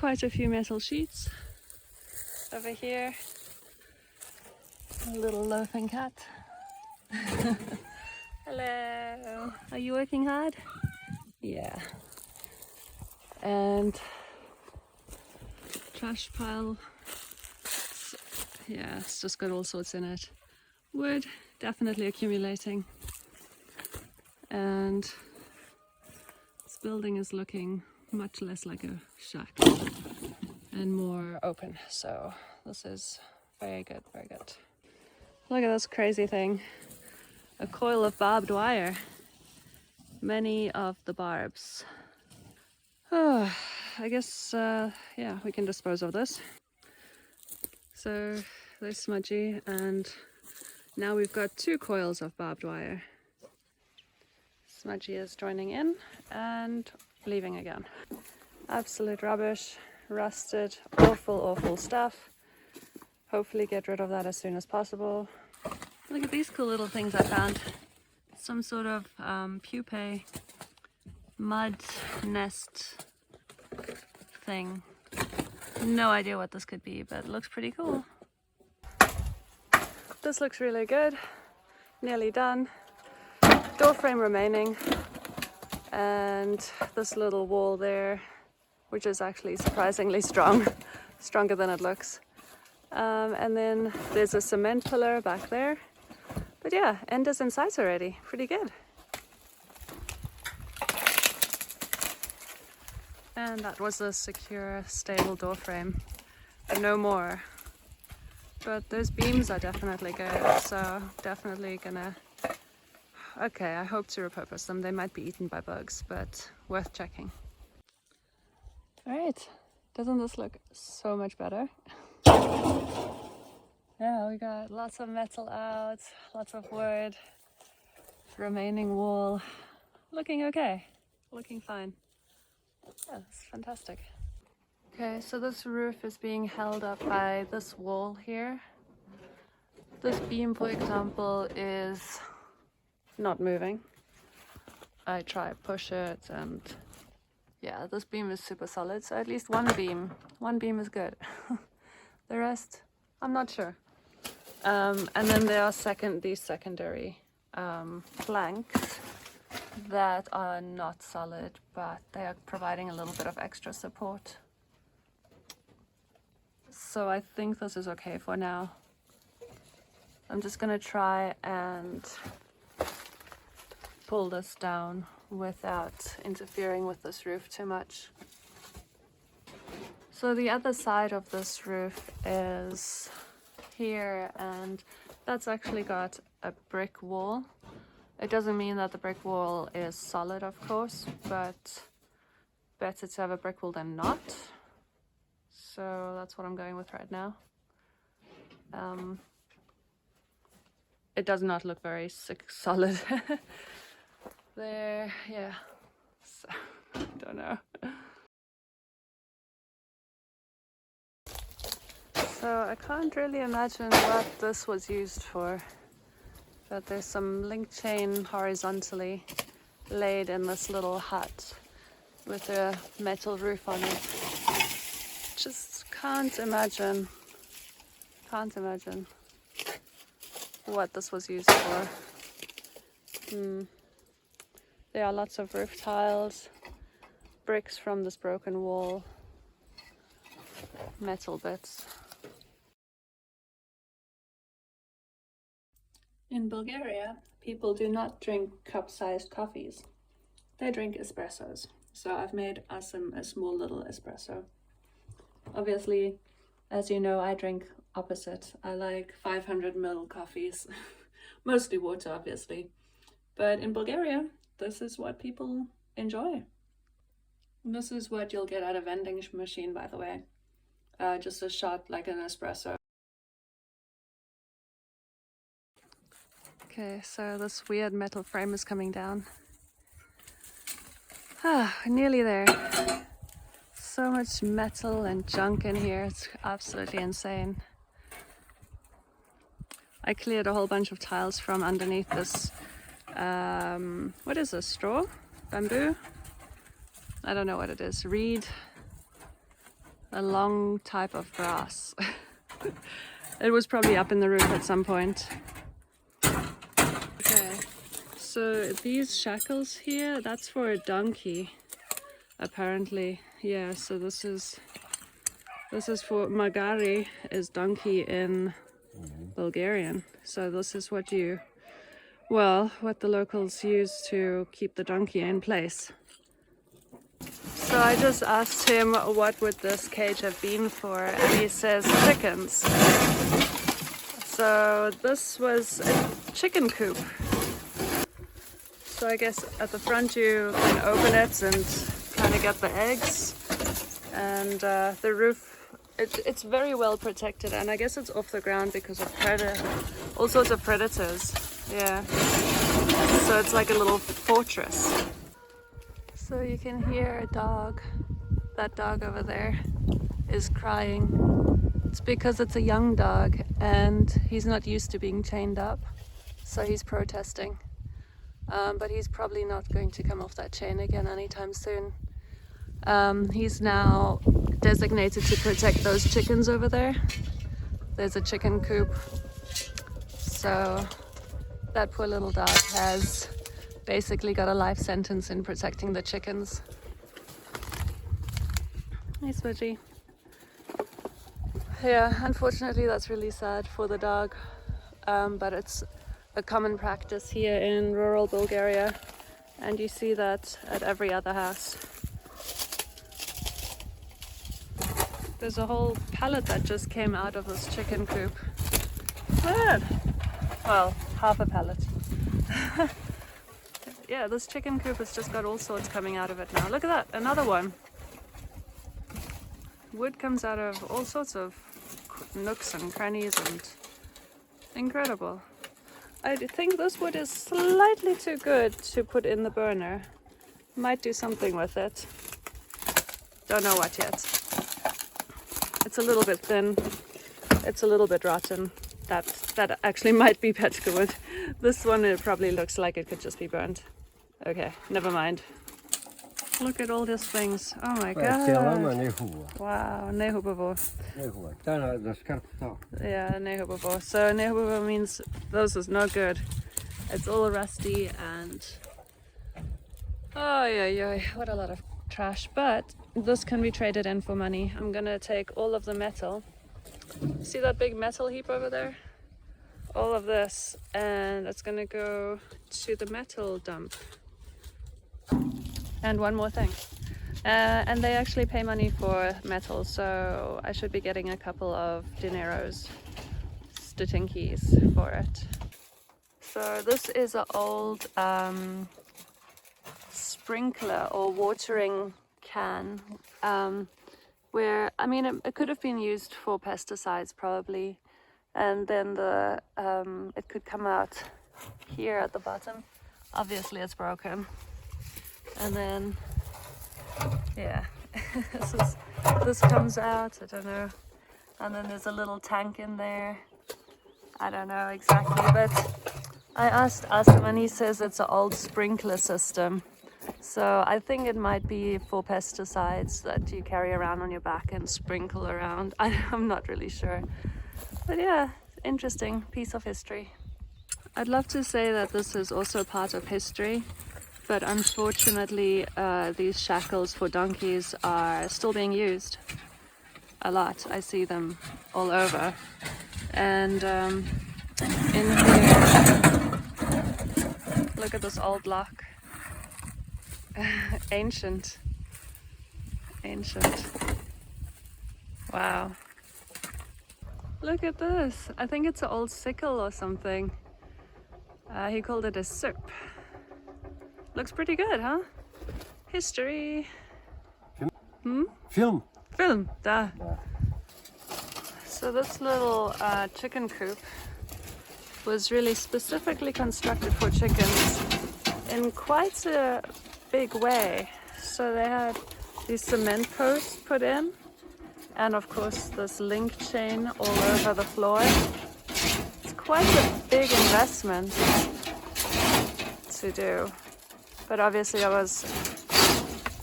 quite a few metal sheets. Over here, a little loafing cat. Hello, are you working hard? Yeah. And trash pile. Yeah, it's just got all sorts in it. Wood, definitely accumulating. And this building is looking much less like a shack and more open. So this is very good, very good. Look at this crazy thing. A coil of barbed wire. Many of the barbs. Oh, I guess, yeah, we can dispose of this. So there's Smudgy, and now we've got 2 coils of barbed wire. Smudgy is joining in and leaving again. Absolute rubbish, rusted, awful stuff. Hopefully get rid of that as soon as possible. Look at these cool little things I found. Some sort of pupae mud nest thing. No idea what this could be, but it looks pretty cool. This looks really good. Nearly done. Door frame remaining. And this little wall there, which is actually surprisingly strong. Stronger than it looks. And then there's a cement pillar back there. But yeah, end is in sight already. Pretty good. And that was a secure, stable door frame. No more. But those beams are definitely good, so definitely gonna... Okay, I hope to repurpose them. They might be eaten by bugs, but worth checking. Alright, doesn't this look so much better? Yeah, we got lots of metal out, lots of wood, remaining wall. Looking okay, looking fine. Yeah, it's fantastic. Okay, so this roof is being held up by this wall here. This beam, for example, is not moving. I try push it and yeah, this beam is super solid. So at least one beam is good. The rest, I'm not sure. And then there are these secondary planks that are not solid, but they are providing a little bit of extra support. So I think this is okay for now. I'm just gonna try and pull this down without interfering with this roof too much. So the other side of this roof is here, and that's actually got a brick wall. It doesn't mean that the brick wall is solid, of course, but better to have a brick wall than not. So that's what I'm going with right now. It does not look very solid. There, yeah, so, don't know. So I can't really imagine what this was used for, but there's some link chain horizontally laid in this little hut with a metal roof on it. Just can't imagine what this was used for. There are lots of roof tiles, bricks from this broken wall, metal bits. In Bulgaria, people do not drink cup-sized coffees. They drink espressos. So I've made us a small little espresso. Obviously, as you know, I drink opposite. I like 500 ml coffees, mostly water, obviously. But in Bulgaria, this is what people enjoy. And this is what you'll get at a vending machine, by the way. Just a shot like an espresso. Okay, so this weird metal frame is coming down. Nearly there. So much metal and junk in here, it's absolutely insane. I cleared a whole bunch of tiles from underneath this, what is this, straw? Bamboo? I don't know what it is, reed? a long type of grass. It was probably up in the roof at some point. Okay, so these shackles here, that's for a donkey, apparently. Yeah, so this is for magari, is donkey in Bulgarian. So this is what what the locals use to keep the donkey in place. So I just asked him what would this cage have been for, and he says chickens. So this was a chicken coop. So I guess at the front you can open it and kind of get the eggs, and the roof, it's very well protected, and I guess it's off the ground because of all sorts of predators. Yeah, so it's like a little fortress. So you can hear a dog. That dog over there is crying. It's because it's a young dog and he's not used to being chained up, so he's protesting. But he's probably not going to come off that chain again anytime soon. He's now designated to protect those chickens over there. There's a chicken coop. So that poor little dog has basically got a life sentence in protecting the chickens. Hey, Switchy. Yeah, unfortunately that's really sad for the dog, but it's a common practice here in rural Bulgaria, and you see that at every other house. There's a whole pallet that just came out of this chicken coop. Look! Well, half a pallet. Yeah, this chicken coop has just got all sorts coming out of it now. Look at that, another one. Wood comes out of all sorts of nooks and crannies, and incredible. I think this wood is slightly too good to put in the burner. Might do something with it. Don't know what yet. It's a little bit thin. It's a little bit rotten. That actually might be petka wood. This one, it probably looks like it could just be burnt. Okay, never mind. Look at all these things. Oh my god. Wow, nehubovo. Yeah, nehubovo. So nehubovo means those is no good. It's all rusty and oh yeah, what a lot of trash. But this can be traded in for money. I'm gonna take all of the metal. See that big metal heap over there? All of this, and it's gonna go to the metal dump. And one more thing, and they actually pay money for metal, so I should be getting a couple of dineros, statinkis, for it. So this is an old sprinkler or watering can, where, I mean, it could have been used for pesticides probably, and then it could come out here at the bottom. Obviously it's broken. And then, yeah, this comes out, I don't know. And then there's a little tank in there. I don't know exactly, but I asked Asim and he says it's an old sprinkler system. So I think it might be for pesticides that you carry around on your back and sprinkle around. I'm not really sure. But yeah, interesting piece of history. I'd love to say that this is also part of history, but unfortunately these shackles for donkeys are still being used a lot. I see them all over. And in here, look at this old lock. Ancient. Wow. Look at this. I think it's an old sickle or something. He called it a soup. Looks pretty good, huh? History. Film. Da. So this little chicken coop was really specifically constructed for chickens in quite a big way. So they had these cement posts put in, and of course this link chain all over the floor. It's quite a big investment to do. But obviously I was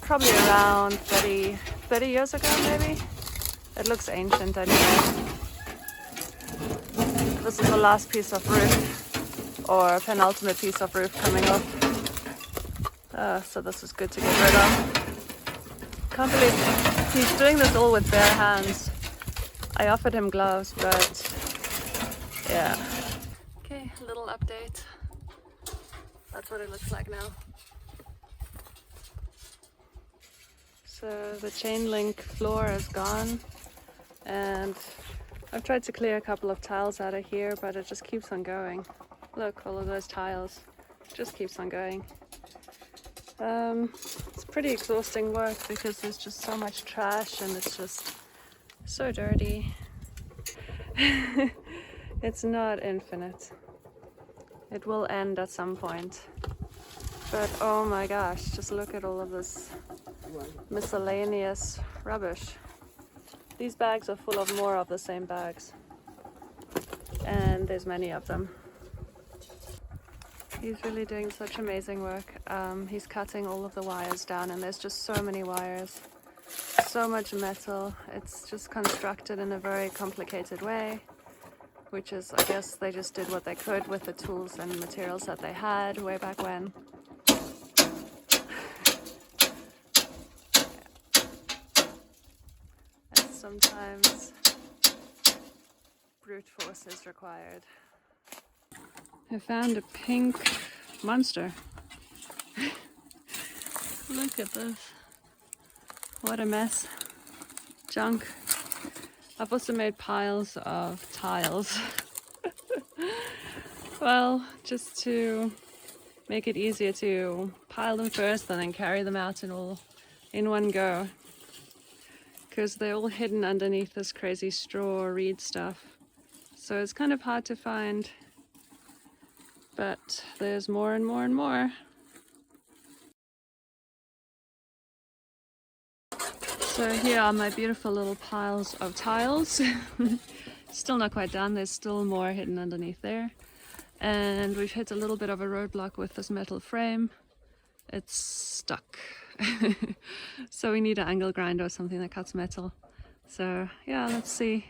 probably around 30 years ago maybe. It looks ancient anyway. This is the last piece of roof, or penultimate piece of roof coming off. So this is good to get rid of. Can't believe he's doing this all with bare hands. I offered him gloves, but yeah. Okay, a little update. That's what it looks like now. So the chain link floor is gone, and I've tried to clear a couple of tiles out of here, but it just keeps on going. Look, all of those tiles, it just keeps on going. It's pretty exhausting work because there's just so much trash and it's just so dirty. It's not infinite. It will end at some point. But oh my gosh, just look at all of this miscellaneous rubbish. These bags are full of more of the same bags. And there's many of them. He's really doing such amazing work. He's cutting all of the wires down, and there's just so many wires. So much metal. It's just constructed in a very complicated way, which is, I guess, they just did what they could with the tools and materials that they had way back when. And sometimes brute force is required. I found a pink monster. Look at this. What a mess. Junk. I've also made piles of tiles. Well, just to make it easier to pile them first and then carry them out in one go. Because they're all hidden underneath this crazy straw reed stuff. So it's kind of hard to find. But there's more and more and more. So here are my beautiful little piles of tiles. Still not quite done, there's still more hidden underneath there. And we've hit a little bit of a roadblock with this metal frame. It's stuck. So we need an angle grinder or something that cuts metal. So yeah, let's see.